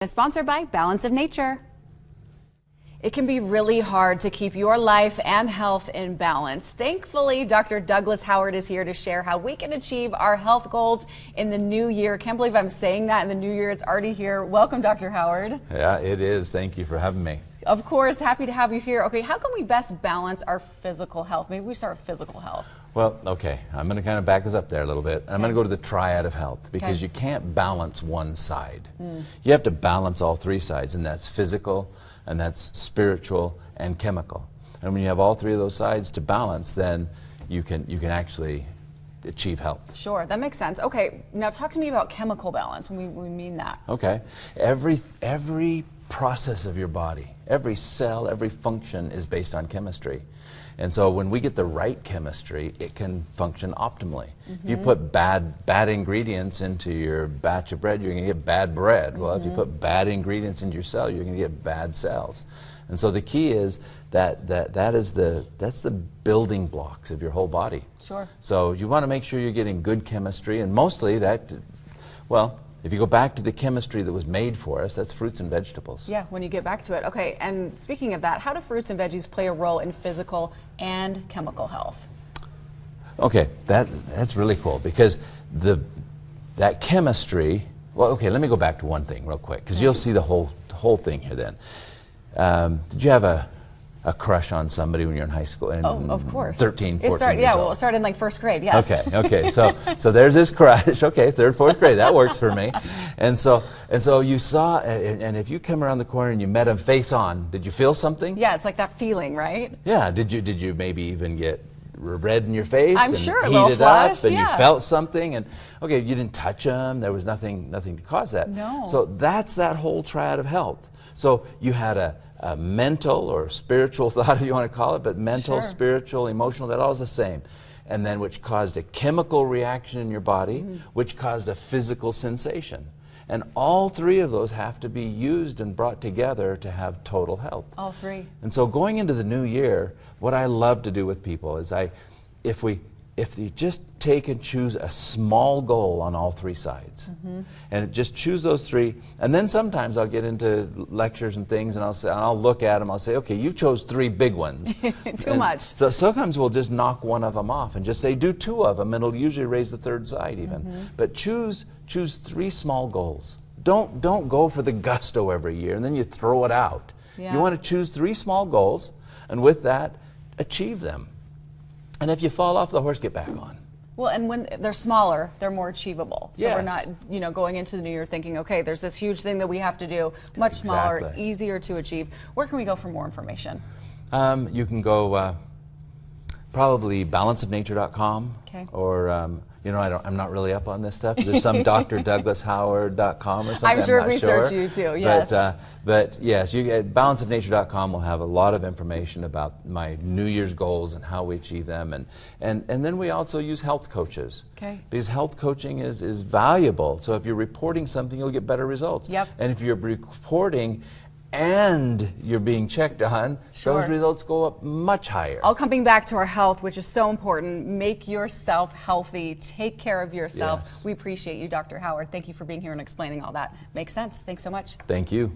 Is sponsored by Balance of Nature. It can be really hard to keep your life and health in balance. Thankfully, Dr. Douglas Howard is here to share how we can achieve our health goals in the new year. Can't believe I'm saying that in the new year. It's already here. Welcome, Dr. Howard. Yeah, it is. Thank you for having me. Of course, happy to have you here. Okay, how can we best balance our physical health? Maybe we start with physical health. Well, okay, I'm going to kind of back us up there a little bit. I'm going to go to the triad of health because you can't balance one side. You have to balance all three sides, and that's physical, and that's spiritual, and chemical. And when you have all three of those sides to balance, then you can actually achieve health. Sure, that makes sense. Okay, now talk to me about chemical balance when we mean that. Okay, every process of your body, every cell, every function is based on chemistry. And so when we get the right chemistry, it can function optimally. If you put bad ingredients into your batch of bread, you're going to get bad bread. Well, if you put bad ingredients into your cell, you're going to get bad cells. And so the key is that's the building blocks of your whole body. Sure. So you want to make sure you're getting good chemistry, and mostly that, well, if you go back to the chemistry that was made for us, that's fruits and vegetables. Yeah, when you get back to it. Okay, and speaking of that, how do fruits and veggies play a role in physical and chemical health? Okay, that's really cool because that chemistry, well, okay, let me go back to one thing real quick because you'll see the whole thing here then. Did you have a crush on somebody when you're in high school? Oh, of course. 13, 14 years old. Well, it started in like first grade, yes. Okay, so there's this crush. Okay, third, fourth grade, that works for me. And so you saw, and if you come around the corner and you met him face on, did you feel something? Yeah, it's like that feeling, right? Yeah, did you maybe even get red in your face? I'm and sure, heated up, and yeah. you felt something, and okay, you didn't touch him, there was nothing to cause that. No. So that's that whole triad of health. So you had a mental or spiritual thought, if you want to call it, but mental, spiritual, emotional, that all is the same. And then which caused a chemical reaction in your body, which caused a physical sensation. And all three of those have to be used and brought together to have total health. All three. And so going into the new year, what I love to do with people is if you just take and choose a small goal on all three sides, and just choose those three, and then sometimes I'll get into lectures and things, and I'll look at them, I'll say, okay, you chose three big ones. Too much. So sometimes we'll just knock one of them off and just say, do two of them, and it'll usually raise the third side even. But choose three small goals. Don't go for the gusto every year, and then you throw it out. Yeah. You want to choose three small goals, and with that, achieve them. And if you fall off the horse, get back on. Well, and when they're smaller, they're more achievable. So we're not, going into the new year thinking, okay, there's this huge thing that we have to do, much smaller, easier to achieve. Where can we go for more information? You can go probably balanceofnature.com, or I'm not really up on this stuff. There's some drdouglasHoward.com or something. I'm sure not research you too. Yes. But yes, balanceofnature.com will have a lot of information about my New Year's goals and how we achieve them, and then we also use health coaches. Okay. Because health coaching is valuable. So if you're reporting something, you'll get better results. Yep. And if you're reporting and you're being checked on, those results go up much higher. All coming back to our health, which is so important. Make yourself healthy. Take care of yourself. Yes. We appreciate you, Dr. Howard. Thank you for being here and explaining all that. Makes sense. Thanks so much. Thank you.